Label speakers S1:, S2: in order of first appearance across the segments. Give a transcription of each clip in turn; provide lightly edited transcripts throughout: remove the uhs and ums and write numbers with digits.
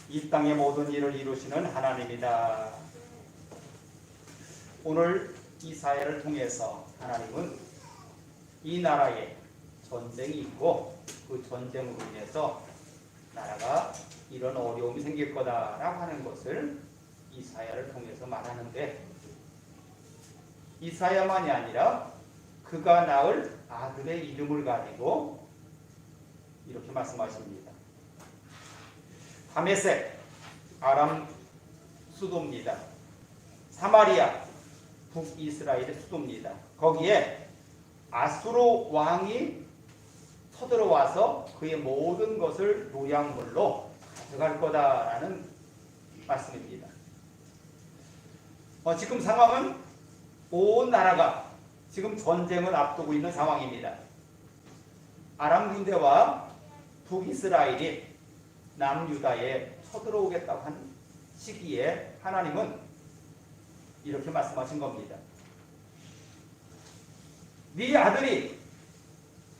S1: 이 땅의 모든 일을 이루시는 하나님이다. 오늘 이사야를 통해서 하나님은 이 나라에 전쟁이 있고 그 전쟁으로 인해서 나라가 이런 어려움이 생길 거다라고 하는 것을 이사야를 통해서 말하는데, 이사야만이 아니라 그가 낳을 아들의 이름을 가지고 이렇게 말씀하십니다. 다메섹, 아람 수도입니다. 사마리아, 북이스라엘의 수도입니다. 거기에 아수르 왕이 쳐들어와서 그의 모든 것을 노약물로 가져갈 거다라는 말씀입니다. 지금 상황은 온 나라가 지금 전쟁을 앞두고 있는 상황입니다. 아람 군대와 북이스라엘이 남유다에 쳐들어오겠다고 한 시기에 하나님은 이렇게 말씀하신 겁니다. 네 아들이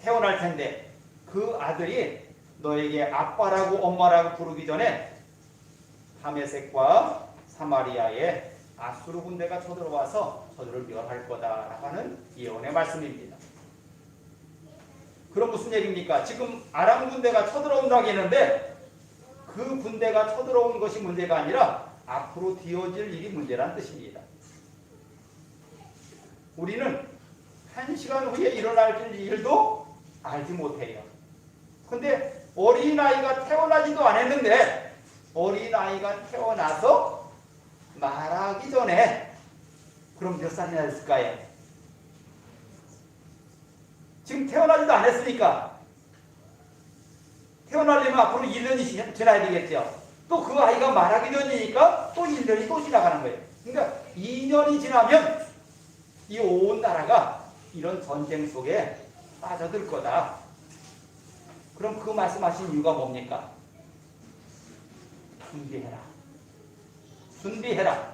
S1: 태어날 텐데 그 아들이 너에게 아빠라고 엄마라고 부르기 전에 다메섹과 사마리아에 아수르 군대가 쳐들어와서 저들을 멸할 거다라고 하는 예언의 말씀입니다. 그럼 무슨 얘기입니까? 지금 아람 군대가 쳐들어온다고 했는데 그 군대가 쳐들어온 것이 문제가 아니라 앞으로 되어질 일이 문제란 뜻입니다. 우리는 1시간 후에 일어날 일도 알지 못해요. 근데 어린아이가 태어나지도 않았는데 어린아이가 태어나서 말하기 전에 그럼 몇 살이나 됐을까요? 지금 태어나지도 않았으니까 태어나려면 앞으로 1년이 지나야 되겠죠. 또 그 아이가 말하기 전이니까 또 1년이 또 지나가는 거예요. 그러니까 2년이 지나면 이 온 나라가 이런 전쟁 속에 빠져들 거다. 그럼 그 말씀하신 이유가 뭡니까? 준비해라. 준비해라.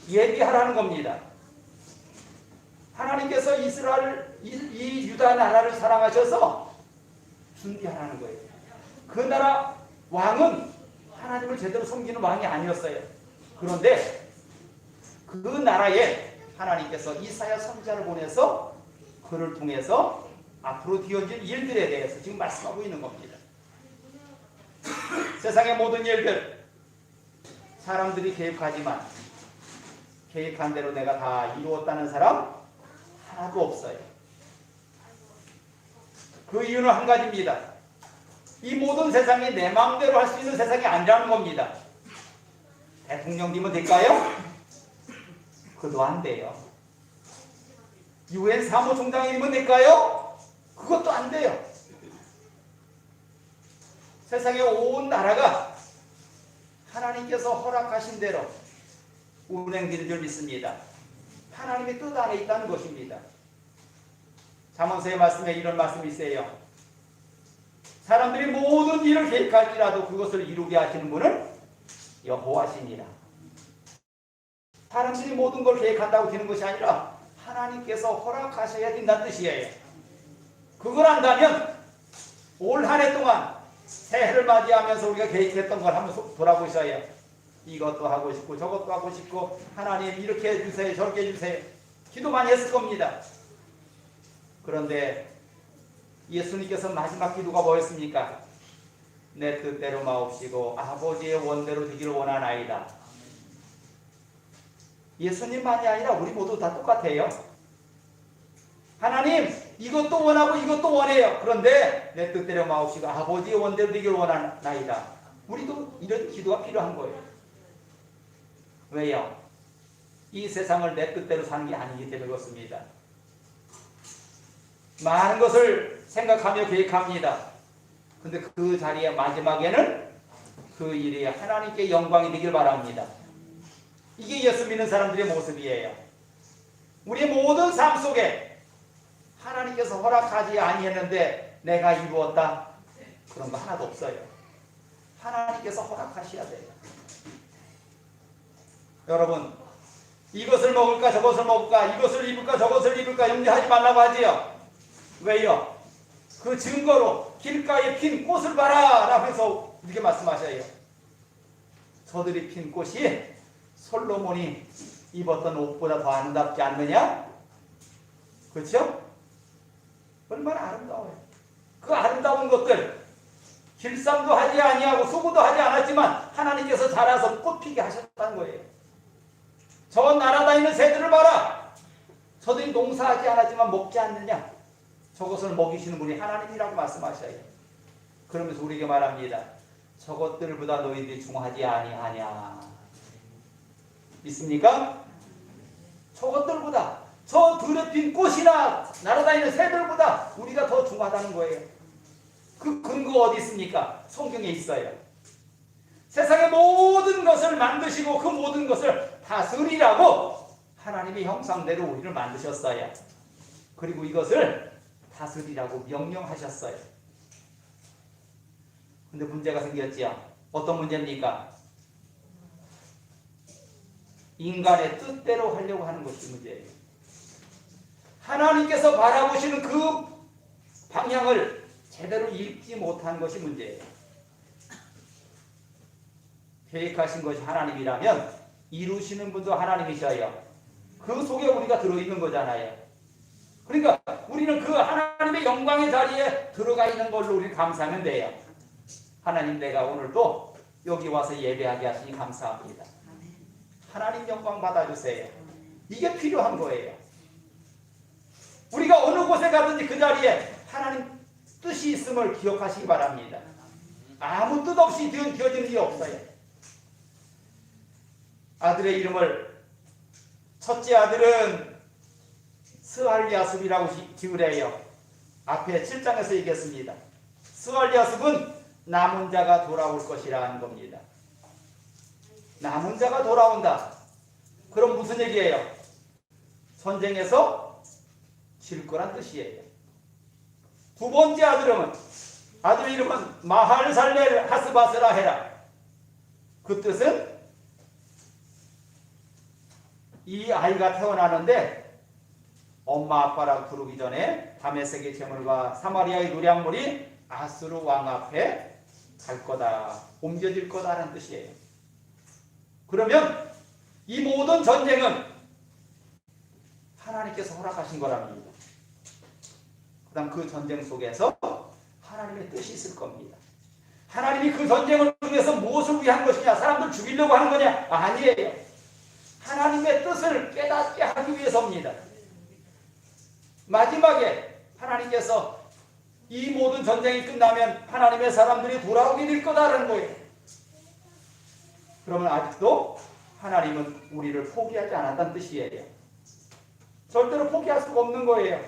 S1: 예비하라는 겁니다. 하나님께서 이 유다 나라를 사랑하셔서 준비하라는 거예요. 그 나라 왕은 하나님을 제대로 섬기는 왕이 아니었어요. 그런데 그 나라에 하나님께서 이사야 선지자를 보내서 그를 통해서 앞으로 되어질 일들에 대해서 지금 말씀하고 있는 겁니다. 세상의 모든 일들 사람들이 계획하지만 계획한 대로 내가 다 이루었다는 사람 하나도 없어요. 그 이유는 한 가지입니다. 이 모든 세상이 내 마음대로 할 수 있는 세상이 아니라는 겁니다. 대통령 되면 될까요? 그도 안 돼요. UN 사무총장이면 될까요? 그것도 안 돼요. 세상의 온 나라가 하나님께서 허락하신 대로 운행되는 줄 믿습니다. 하나님의 뜻 안에 있다는 것입니다. 잠언서의 말씀에 이런 말씀이 있어요. 사람들이 모든 일을 계획할지라도 그것을 이루게 하시는 분은 여호와시니라. 사람들이 모든 걸 계획한다고 되는 것이 아니라 하나님께서 허락하셔야 된다는 뜻이에요. 그걸 안다면 올 한 해 동안 새해를 맞이하면서 우리가 계획했던 걸 한번 돌아보셔야 이것도 하고 싶고 저것도 하고 싶고 하나님 이렇게 해주세요 저렇게 해주세요 기도 많이 했을 겁니다. 그런데 예수님께서 마지막 기도가 뭐였습니까? 내 뜻대로 마옵시고 아버지의 원대로 되기를 원하나이다. 예수님만이 아니라 우리 모두 다 똑같아요. 하나님 이것도 원하고 이것도 원해요. 그런데 내 뜻대로 마옵시고 아버지의 원대로 되기를 원하나이다. 우리도 이런 기도가 필요한 거예요. 왜요? 이 세상을 내 뜻대로 사는 게 아니기 때문에 그렇습니다. 많은 것을 생각하며 계획합니다. 근데 그 자리의 마지막에는 그 일이 하나님께 영광이 되길 바랍니다. 이게 예수 믿는 사람들의 모습이에요. 우리의 모든 삶 속에 하나님께서 허락하지 아니했는데 내가 이루었다? 그런 거 하나도 없어요. 하나님께서 허락하셔야 돼요. 여러분 이것을 먹을까 저것을 먹을까 이것을 입을까 저것을 입을까 염려하지 말라고 하지요. 왜요? 그 증거로 길가에 핀 꽃을 봐라 라고 해서 이렇게 말씀하셔요. 저들이 핀 꽃이 솔로몬이 입었던 옷보다 더 아름답지 않느냐? 그렇죠? 얼마나 아름다워요. 그 아름다운 것들 길쌈도 하지 아니하고 수고도 하지 않았지만 하나님께서 자라서 꽃피게 하셨다는 거예요. 저 날아다니는 새들을 봐라. 저들이 농사하지 않았지만 먹지 않느냐? 저것을 먹이시는 분이 하나님이라고 말씀하셔요. 그러면서 우리에게 말합니다. 저것들보다 너희들이 중하지 아니하냐? 믿습니까? 저것들보다, 저 들에 핀 꽃이나 날아다니는 새들보다 우리가 더 중하다는 거예요. 그 근거 어디 있습니까? 성경에 있어요. 세상의 모든 것을 만드시고 그 모든 것을 다스리라고 하나님의 형상대로 우리를 만드셨어요. 그리고 이것을 다스리라고 명령하셨어요. 근데 문제가 생겼지요. 어떤 문제입니까? 인간의 뜻대로 하려고 하는 것이 문제예요. 하나님께서 바라보시는 그 방향을 제대로 읽지 못한 것이 문제예요. 계획하신 것이 하나님이라면 이루시는 분도 하나님이셔요. 그 속에 우리가 들어있는 거잖아요. 그러니까 우리는 그 하나님의 영광의 자리에 들어가 있는 걸로 우리 감사하면 돼요. 하나님, 내가 오늘도 여기 와서 예배하게 하시니 감사합니다. 하나님 영광 받아주세요. 이게 필요한 거예요. 우리가 어느 곳에 가든지 그 자리에 하나님 뜻이 있음을 기억하시기 바랍니다. 아무 뜻 없이 되어지는 일이 없어요. 아들의 이름을 첫째 아들은 스알리아습이라고 지으래요. 앞에 7장에서 얘기했습니다. 스알리아습은 남은 자가 돌아올 것이라는 겁니다. 남은 자가 돌아온다. 그럼 무슨 얘기예요? 전쟁에서 질 거란 뜻이에요. 두 번째 아들의 이름은 마할살렐 하스바스라 헤라. 그 뜻은 이 아이가 태어나는데 엄마 아빠라고 부르기 전에 다메섹의 재물과 사마리아의 노량물이 아수르 왕 앞에 갈 거다, 옮겨질 거다라는 뜻이에요. 그러면 이 모든 전쟁은 하나님께서 허락하신 거랍니다. 그 다음 그 전쟁 속에서 하나님의 뜻이 있을 겁니다. 하나님이 그 전쟁을 통해서 무엇을 위한 것이냐? 사람들 죽이려고 하는 거냐? 아니에요. 하나님의 뜻을 깨닫게 하기 위해서입니다. 마지막에 하나님께서 이 모든 전쟁이 끝나면 하나님의 사람들이 돌아오게 될 거다라는 거예요. 그러면 아직도 하나님은 우리를 포기하지 않았다는 뜻이에요. 절대로 포기할 수가 없는 거예요.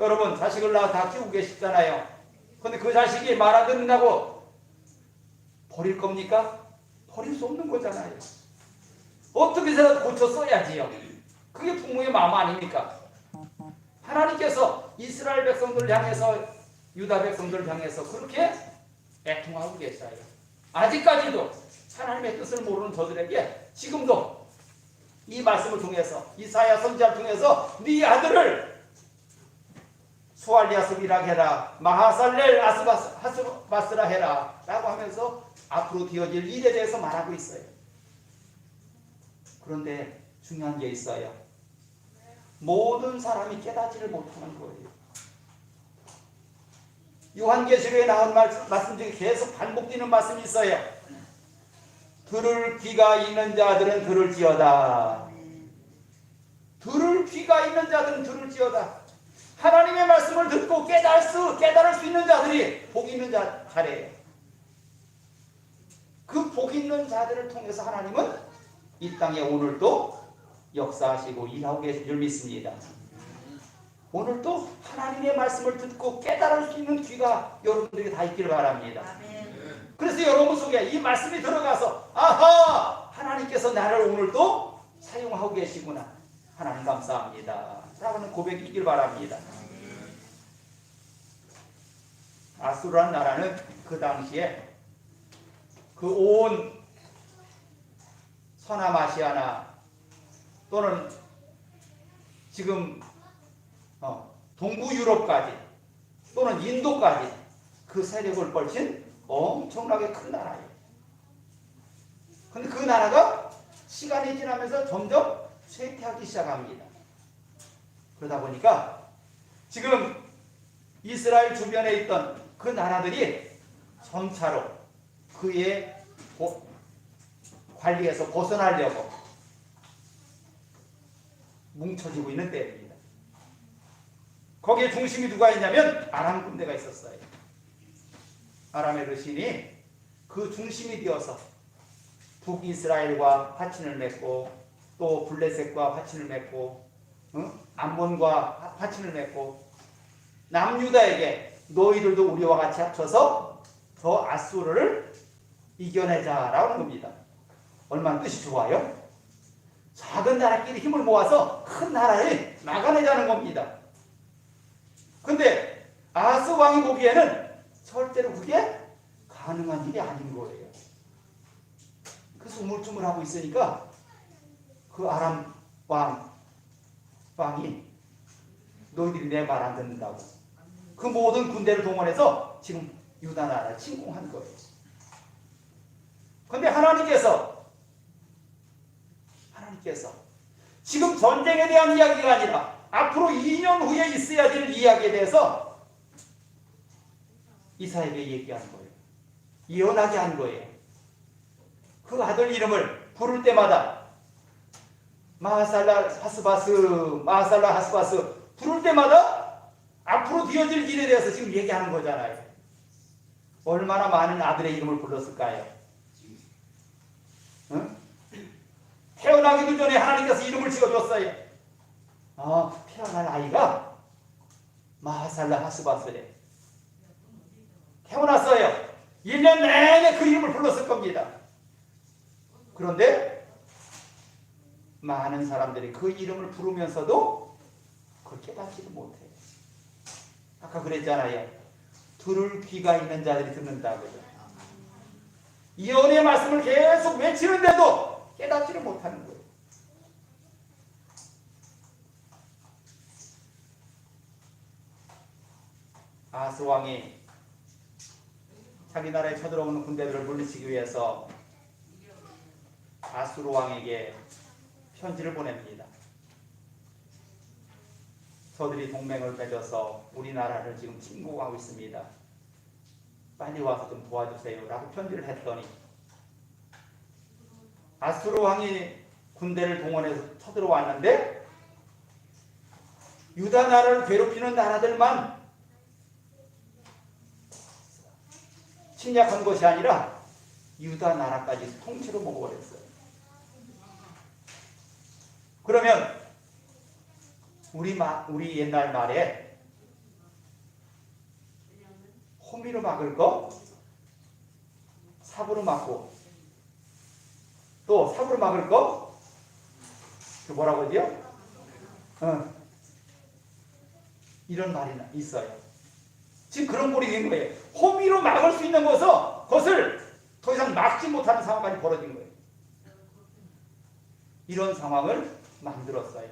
S1: 여러분, 자식을 낳아 다 키우고 계시잖아요. 근데 그 자식이 말 안 듣는다고 버릴 겁니까? 버릴 수 없는 거잖아요. 어떻게 해서 고쳐 써야지요. 그게 부모의 마음 아닙니까? 하나님께서 이스라엘 백성들을 향해서, 유다 백성들을 향해서 그렇게 애통하고 계셔요. 아직까지도 하나님의 뜻을 모르는 저들에게 지금도 이 말씀을 통해서, 이사야 선지자를 통해서 네 아들을 수알리아습이라 해라, 마하살렐 하스바스라 해라 라고 하면서 앞으로 되어질 일에 대해서 말하고 있어요. 그런데 중요한 게 있어요. 모든 사람이 깨닫지를 못하는 거예요. 요한계시록에 나온 말씀 중에 계속 반복되는 말씀이 있어요. 들을 귀가 있는 자들은 들을지어다. 들을 귀가 있는 자들은 들을지어다. 하나님의 말씀을 듣고 깨달을 수 있는 자들이 복 있는 자래요. 그 복 있는 자들을 통해서 하나님은 이 땅에 오늘도 역사하시고 일하고 계신 줄 믿습니다. 오늘도 하나님의 말씀을 듣고 깨달을 수 있는 귀가 여러분들에게 다 있기를 바랍니다. 그래서 여러분 속에 이 말씀이 들어가서 아하! 하나님께서 나를 오늘도 사용하고 계시구나. 하나님 감사합니다. 라는 고백이 있길 바랍니다. 아수르라는 나라는 그 당시에 그 온 서남아시아나 또는 지금 동부 유럽까지 또는 인도까지 그 세력을 펼친 엄청나게 큰 나라예요. 근데 그 나라가 시간이 지나면서 점점 쇠퇴하기 시작합니다. 그러다 보니까 지금 이스라엘 주변에 있던 그 나라들이 점차로 그의 관리에서 벗어나려고 뭉쳐지고 있는 때입니다. 거기에 중심이 누가 있냐면 아람 군대가 있었어요. 아람의 르신이 그 중심이 되어서 북이스라엘과 화친을 맺고 또 블레셋과 화친을 맺고 암몬과 화친을 맺고 남유다에게 너희들도 우리와 같이 합쳐서 저 아수르를 이겨내자라고 하는 겁니다. 얼마나 뜻이 좋아요? 작은 나라끼리 힘을 모아서 큰 나라를 막아내자는 겁니다. 근데 아하스 왕이 보기에는 절대로 그게 가능한 일이 아닌 거예요. 그래서 우물쭈물하고 있으니까 그 아람 왕이 너희들이 내 말 안 듣는다고 그 모든 군대를 동원해서 지금 유다 나라를 침공한 거예요. 그런데 하나님께서 지금 전쟁에 대한 이야기가 아니라 앞으로 2년 후에 있어야 될 이야기에 대해서 이사야에게 얘기한 거예요. 예언하게 한 거예요. 그 아들 이름을 부를 때마다 마하살라 하스바스 부를 때마다 앞으로 뒤어질 일에 대해서 지금 얘기하는 거잖아요. 얼마나 많은 아들의 이름을 불렀을까요? 응? 태어나기도 전에 하나님께서 이름을 지어줬어요. 태어날 아이가 마하살라 하스바스래. 태어났어요. 1년 내내 그 이름을 불렀을 겁니다. 그런데 많은 사람들이 그 이름을 부르면서도 그걸 깨닫지도 못해요. 아까 그랬잖아요. 들을 귀가 있는 자들이 듣는다고요. 예언의 말씀을 계속 외치는데도 깨닫지를 못하는 거예요. 아하스 왕이 자기 나라에 쳐들어오는 군대들을 물리치기 위해서 아수르 왕에게 편지를 보냅니다. 저들이 동맹을 맺어서 우리나라를 지금 침공하고 있습니다. 빨리 와서 좀 도와주세요 라고 편지를 했더니 아수르 왕이 군대를 동원해서 쳐들어왔는데 유다 나라를 괴롭히는 나라들만 침략한 것이 아니라 유다 나라까지 통째로 먹어버렸어요. 그러면 우리 옛날 말에 호미로 막을 거 삽으로 막고 또 삽으로 막을 거 그 뭐라고 하죠? 이런 말이 있어요. 지금 그런 꼴이 된 거예요. 호미로 막을 수 있는 것을 더 이상 막지 못하는 상황까지 벌어진 거예요. 이런 상황을 만들었어요.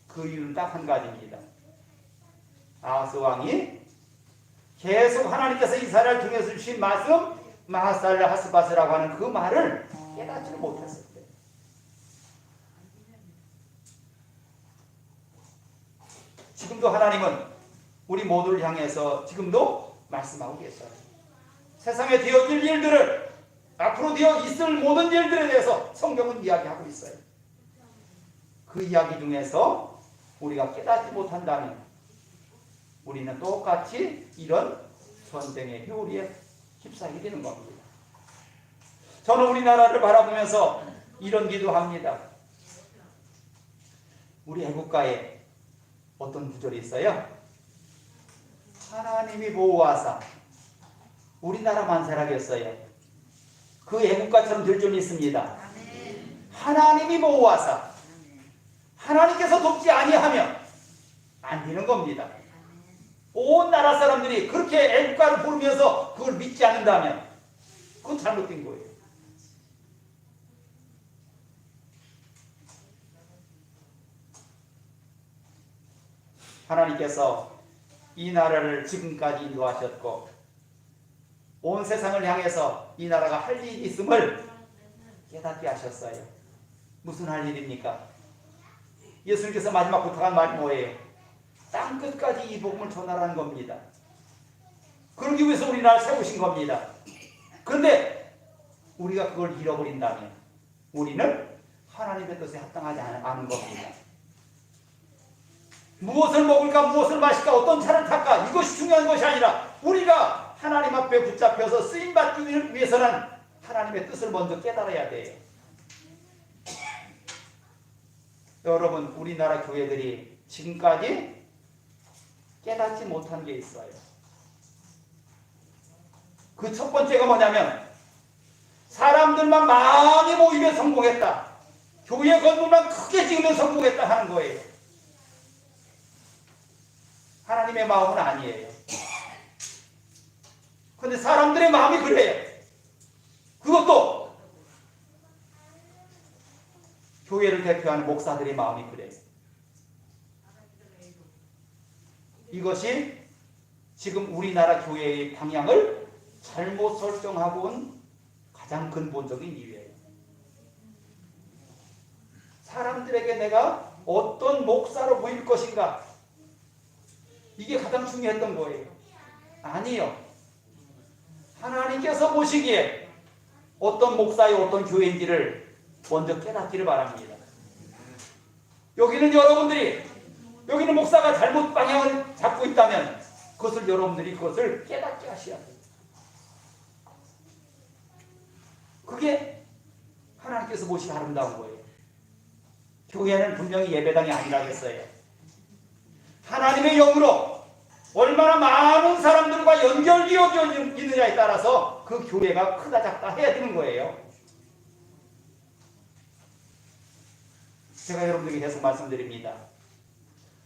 S1: 그 이유는 딱 한 가지입니다. 아하스 왕이 계속 하나님께서 이스라엘 중에서 주신 말씀 마하살라 하스바스라고 하는 그 말을 깨닫지를 못했을 때 지금도 하나님은 우리 모두를 향해서 지금도 말씀하고 계셔요. 세상에 되어질 일들을 앞으로 되어 있을 모든 일들에 대해서 성경은 이야기하고 있어요. 그 이야기 중에서 우리가 깨닫지 못한다면 우리는 똑같이 이런 전쟁의 효리에 휩싸이게 되는 겁니다. 저는 우리나라를 바라보면서 이런 기도합니다. 우리 애국가에 어떤 구절이 있어요? 하나님이 보호하사 우리나라 만세라겠어요. 그 애국가처럼 될 점 있습니다. 하나님이 보호하사 하나님께서 돕지 아니하면 안 되는 겁니다. 온 나라 사람들이 그렇게 애국가를 부르면서 그걸 믿지 않는다면 그건 잘못된 거예요. 하나님께서 이 나라를 지금까지 인도하셨고 온 세상을 향해서 이 나라가 할 일이 있음을 깨닫게 하셨어요. 무슨 할 일입니까? 예수님께서 마지막 부탁한 말이 뭐예요? 땅끝까지 이 복음을 전하라는 겁니다. 그러기 위해서 우리나라를 세우신 겁니다. 그런데 우리가 그걸 잃어버린다면 우리는 하나님의 뜻에 합당하지 않은 겁니다. 무엇을 먹을까, 무엇을 마실까, 어떤 차를 탈까, 이것이 중요한 것이 아니라 우리가 하나님 앞에 붙잡혀서 쓰임받기 위해서는 하나님의 뜻을 먼저 깨달아야 돼요. 여러분, 우리나라 교회들이 지금까지 깨닫지 못한 게 있어요. 그 첫 번째가 뭐냐면 사람들만 많이 모이면 성공했다. 교회 건물만 크게 지으면 성공했다 하는 거예요. 하나님의 마음은 아니에요. 그런데 사람들의 마음이 그래요. 그것도 교회를 대표하는 목사들의 마음이 그래요. 이것이 지금 우리나라 교회의 방향을 잘못 설정하고 온 가장 근본적인 이유예요. 사람들에게 내가 어떤 목사로 보일 것인가, 이게 가장 중요했던 거예요. 아니요. 하나님께서 보시기에 어떤 목사의 어떤 교회인지를 먼저 깨닫기를 바랍니다. 여기는 여러분들이, 여기는 목사가 잘못 방향을 잡고 있다면 그것을 여러분들이 그것을 깨닫게 하셔야 돼요. 그게 하나님께서 보시기 아름다운 거예요. 교회는 분명히 예배당이 아니라겠어요. 하나님의 영으로 얼마나 많은 사람들과 연결되어 있느냐에 따라서 그 교회가 크다 작다 해야 되는 거예요. 제가 여러분들에게 계속 말씀드립니다.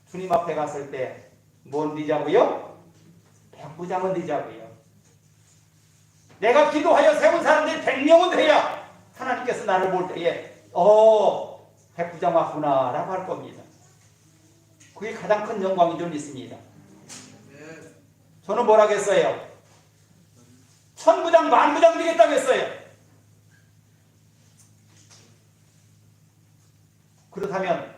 S1: 주님 앞에 갔을 때 뭔 뒤자고요? 백부장은 뒤자고요. 내가 기도하여 세운 사람들이 100명은 돼야 하나님께서 나를 볼 때에 백부장 왔구나 라고 할 겁니다. 그게 가장 큰 영광인 줄 믿습니다. 저는 뭐라겠어요? 1000부장, 10,000부장 되겠다고 했어요. 그렇다면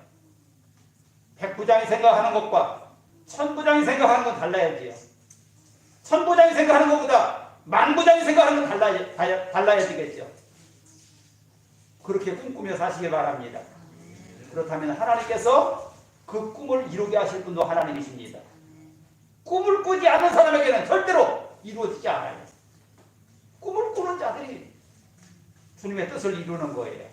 S1: 100부장이 생각하는 것과 1000부장이 생각하는 건 달라야지요. 1000부장이 생각하는 것보다 10,000부장이 생각하는 건 달라야 되겠죠. 그렇게 꿈꾸며 사시길 바랍니다. 그렇다면 하나님께서 그 꿈을 이루게 하실 분도 하나님이십니다. 꿈을 꾸지 않는 사람에게는 절대로 이루어지지 않아요. 꿈을 꾸는 자들이 주님의 뜻을 이루는 거예요.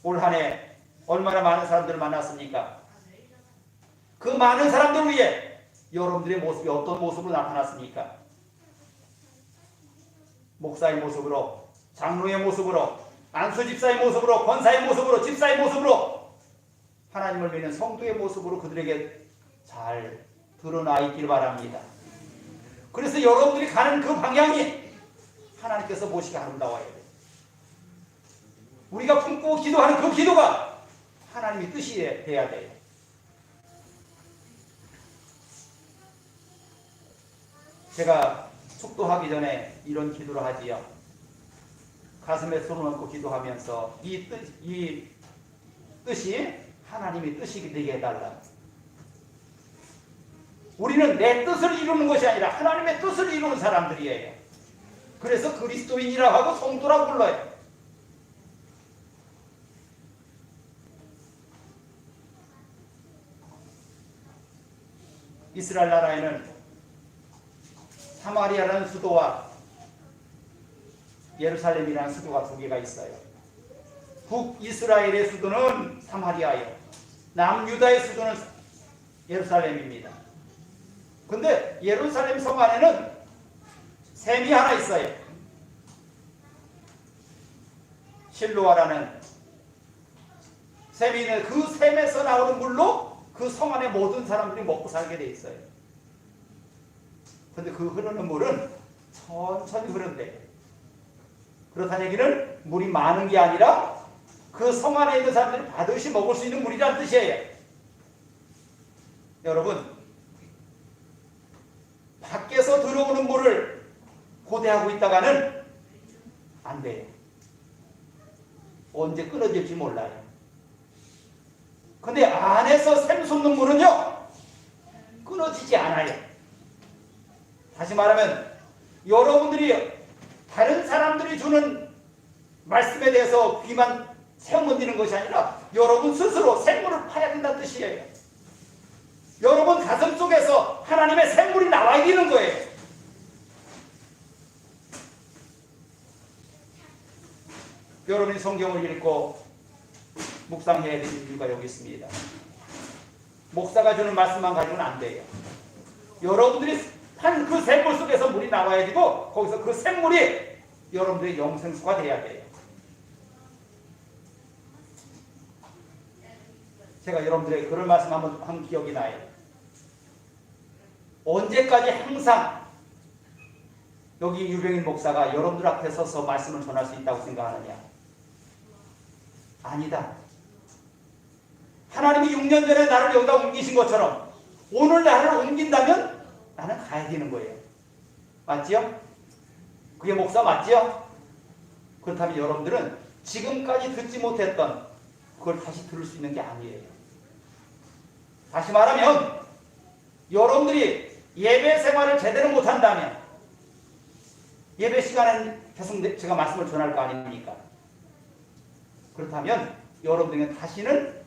S1: 올 한 해 얼마나 많은 사람들을 만났습니까? 그 많은 사람들 위해 여러분들의 모습이 어떤 모습으로 나타났습니까? 목사의 모습으로, 장로의 모습으로, 안수 집사의 모습으로, 권사의 모습으로, 집사의 모습으로, 하나님을 믿는 성도의 모습으로 그들에게 잘 드러나 있기를 바랍니다. 그래서 여러분들이 가는 그 방향이 하나님께서 보시기 아름다워야 돼요. 우리가 품고 기도하는 그 기도가 하나님의 뜻이 돼야 돼요. 제가 축도하기 전에 이런 기도를 하지요. 가슴에 손을 얹고 기도하면서 이 뜻이 하나님의 뜻이 되게 해달라. 우리는 내 뜻을 이루는 것이 아니라 하나님의 뜻을 이루는 사람들이에요. 그래서 그리스도인이라고 하고 성도라고 불러요. 이스라엘 나라에는 사마리아라는 수도와 예루살렘이라는 수도가 두 개가 있어요. 북이스라엘의 수도는 사마리아예요. 남유다의 수도는 예루살렘입니다. 근데 예루살렘 성 안에는 샘이 하나 있어요. 실로아라는 샘이 있는 그 샘에서 나오는 물로 그 성 안에 모든 사람들이 먹고 살게 돼 있어요. 근데 그 흐르는 물은 천천히 흐른대요. 그렇다는 얘기는 물이 많은 게 아니라 그 성 안에 있는 사람들이 받으시 먹을 수 있는 물이라는 뜻이에요. 여러분, 밖에서 들어오는 물을 고대하고 있다가는 안 돼요. 언제 끊어질지 몰라요. 근데 안에서 샘솟는 물은요 끊어지지 않아요. 다시 말하면 여러분들이 다른 사람들이 주는 말씀에 대해서 귀만 세워놓는 것이 아니라 여러분 스스로 샘물을 파야 된다는 뜻이에요. 여러분 가슴 속에서 하나님의 샘물이 나와야 되는 거예요. 여러분이 성경을 읽고 묵상해야 될 이유가 여기 있습니다. 목사가 주는 말씀만 가지고는 안 돼요. 여러분들이 한 그 샘물 속에서 물이 나와야 되고 거기서 그 샘물이 여러분들의 영생수가 돼야 돼요. 제가 여러분들에게 그런 말씀 한번 한 기억이 나요. 언제까지 항상 여기 유병인 목사가 여러분들 앞에 서서 말씀을 전할 수 있다고 생각하느냐? 아니다. 하나님이 6년 전에 나를 여기다 옮기신 것처럼 오늘 나를 옮긴다면 나는 가야 되는 거예요. 맞지요? 그게 목사 맞지요? 그렇다면 여러분들은 지금까지 듣지 못했던 그걸 다시 들을 수 있는 게 아니에요. 다시 말하면 여러분들이 예배 생활을 제대로 못한다면 예배 시간엔 계속 제가 말씀을 전할 거 아닙니까? 그렇다면 여러분들은 다시는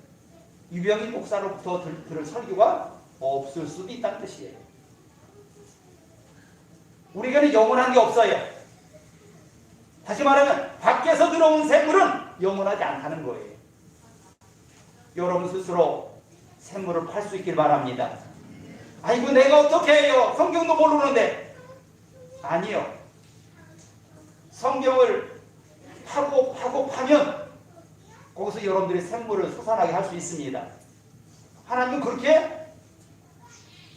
S1: 유병인 목사로부터 들을 설교가 없을 수도 있다는 뜻이에요. 우리에게는 영원한 게 없어요. 다시 말하면 밖에서 들어온 샘물은 영원하지 않다는 거예요. 여러분 스스로 샘물을 팔 수 있길 바랍니다. 아이고 내가 어떻게 해요? 성경도 모르는데. 아니요. 성경을 파고 파면 거기서 여러분들이 샘물을 솟아나게 할 수 있습니다. 하나님은 그렇게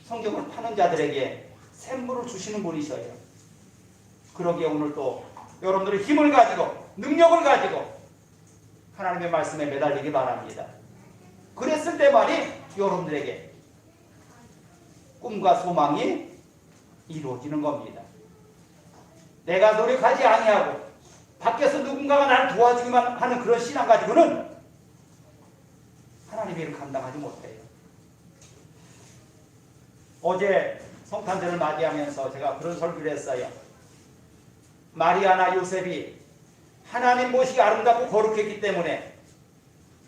S1: 성경을 파는 자들에게 샘물을 주시는 분이셔요. 그러기에 오늘 또 여러분들의 힘을 가지고 능력을 가지고 하나님의 말씀에 매달리기 바랍니다. 그랬을 때만이 여러분들에게 꿈과 소망이 이루어지는 겁니다. 내가 노력하지 아니하고 밖에서 누군가가 나를 도와주기만 하는 그런 신앙 가지고는 하나님의 일을 감당하지 못해요. 어제 성탄절을 맞이하면서 제가 그런 설교를 했어요. 마리아나 요셉이 하나님 모시기 아름답고 거룩했기 때문에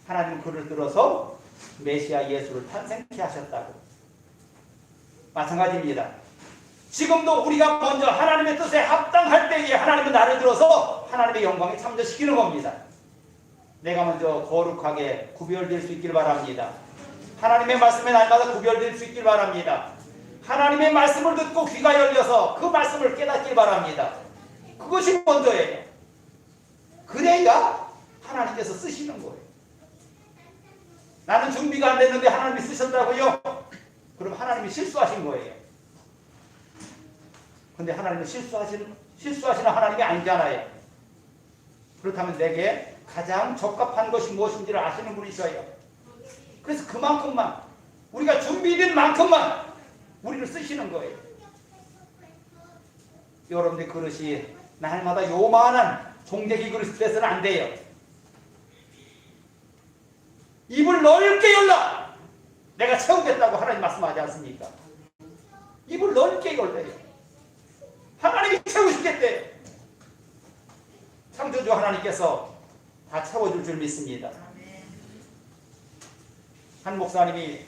S1: 하나님은 그를 들어서 메시아 예수를 탄생케 하셨다고. 마찬가지입니다. 지금도 우리가 먼저 하나님의 뜻에 합당할 때에 하나님은 나를 들어서 하나님의 영광에 참여시키는 겁니다. 내가 먼저 거룩하게 구별될 수 있길 바랍니다. 하나님의 말씀에 날마다 구별될 수 있길 바랍니다. 하나님의 말씀을 듣고 귀가 열려서 그 말씀을 깨닫길 바랍니다. 그것이 먼저예요. 그래야 하나님께서 쓰시는 거예요. 나는 준비가 안 됐는데 하나님이 쓰셨다고요? 그럼 하나님이 실수하신 거예요. 근데 하나님은 실수하시는 하나님이 아니잖아요. 그렇다면 내게 가장 적합한 것이 무엇인지를 아시는 분이셔요. 그래서 그만큼만 우리가 준비된 만큼만 우리를 쓰시는 거예요. 여러분들 그릇이 날마다 요만한 종대기 그릇이 돼서는 안 돼요. 입을 넓게 열라. 내가 채우겠다고 하나님 말씀하지 않습니까? 입을 넓게 열래요. 하나님이 채우시겠대요. 창조주 하나님께서 다 채워줄 줄 믿습니다. 한 목사님이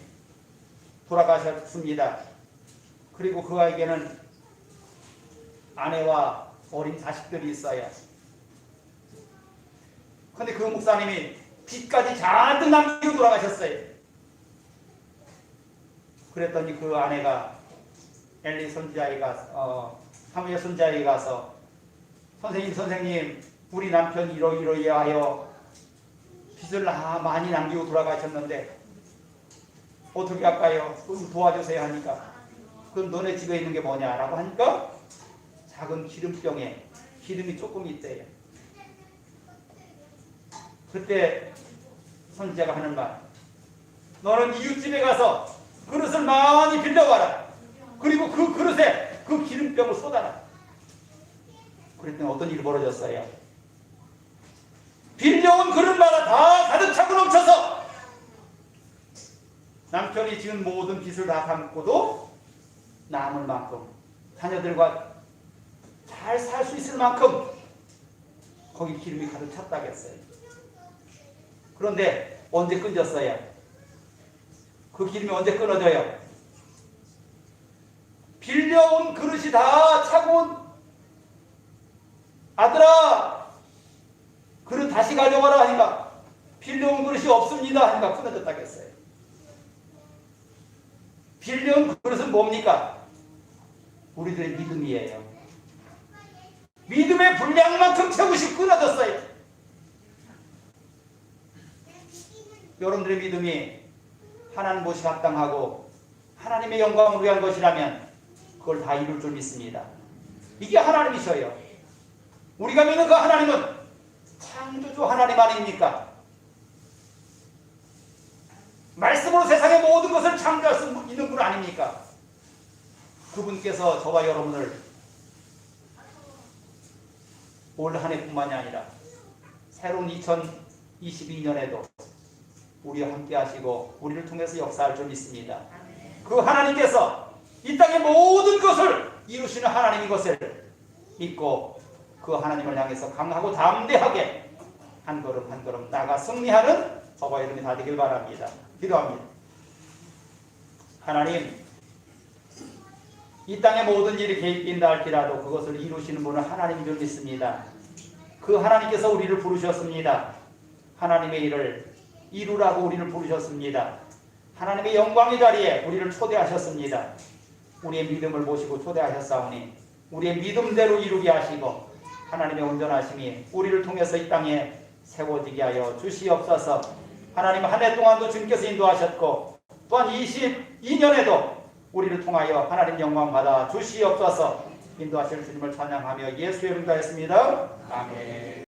S1: 돌아가셨습니다. 그리고 그에게는 아내와 어린 자식들이 있어요. 근데 그 목사님이 빚까지 잔뜩 남기고 돌아가셨어요. 그랬더니 그 아내가 엘리 선지자에게 사무엘 선지자에게 가서 선생님 우리 남편이 이러이러하여 빚을 많이 남기고 돌아가셨는데 어떻게 할까요? 좀 도와주세요 하니까 그럼 너네 집에 있는 게 뭐냐라고 하니까 작은 기름병에 기름이 조금 있대요. 그때 선지자가 하는 말, 너는 이웃집에 가서 그릇을 많이 빌려와라. 그리고 그 그릇에 그 기름병을 쏟아라. 그랬더니 어떤 일이 벌어졌어요? 빌려온 그릇마다 다 가득 차고 넘쳐서 남편이 지은 모든 빚을 다 갚고도 남을 만큼 자녀들과 잘 살 수 있을 만큼 거기 기름이 가득 찼다겠어요. 그런데 언제 끊겼어요? 그 기름이 언제 끊어져요? 빌려온 그릇이 다 차고 온 아들아 그릇 다시 가져가라 하니까 빌려온 그릇이 없습니다 하니까 끊어졌다겠어요. 빌려온 그릇은 뭡니까? 우리들의 믿음이에요. 믿음의 분량만큼 채우시 끊어졌어요. 여러분들의 믿음이 하나님 보시 합당하고 하나님의 영광을 위한 것이라면 그걸 다 이룰 줄 믿습니다. 이게 하나님이셔요. 우리가 믿는 그 하나님은 창조주 하나님 아닙니까? 말씀으로 세상의 모든 것을 창조할 수 있는 분 아닙니까? 그분께서 저와 여러분을 올 한 해뿐만이 아니라 새로운 2022년에도 우리와 함께 하시고 우리를 통해서 역사할 줄 믿습니다. 그 하나님께서 이 땅의 모든 것을 이루시는 하나님인 것을 믿고 그 하나님을 향해서 강하고 담대하게 한 걸음 한 걸음 나가 승리하는 저와 여러분이 다 되길 바랍니다. 기도합니다. 하나님, 이 땅의 모든 일이 개입된다 할지라도 그것을 이루시는 분은 하나님인 줄 믿습니다. 그 하나님께서 우리를 부르셨습니다. 하나님의 일을 이루라고 우리를 부르셨습니다. 하나님의 영광의 자리에 우리를 초대하셨습니다. 우리의 믿음을 모시고 초대하셨사오니 우리의 믿음대로 이루게 하시고 하나님의 온전하심이 우리를 통해서 이 땅에 세워지게 하여 주시옵소서. 하나님 한 해 동안도 주님께서 인도하셨고 또한 22년에도 우리를 통하여 하나님 영광 받아 주시옵소서. 인도하실 주님을 찬양하며 예수의 이름으로 했습니다. 아멘.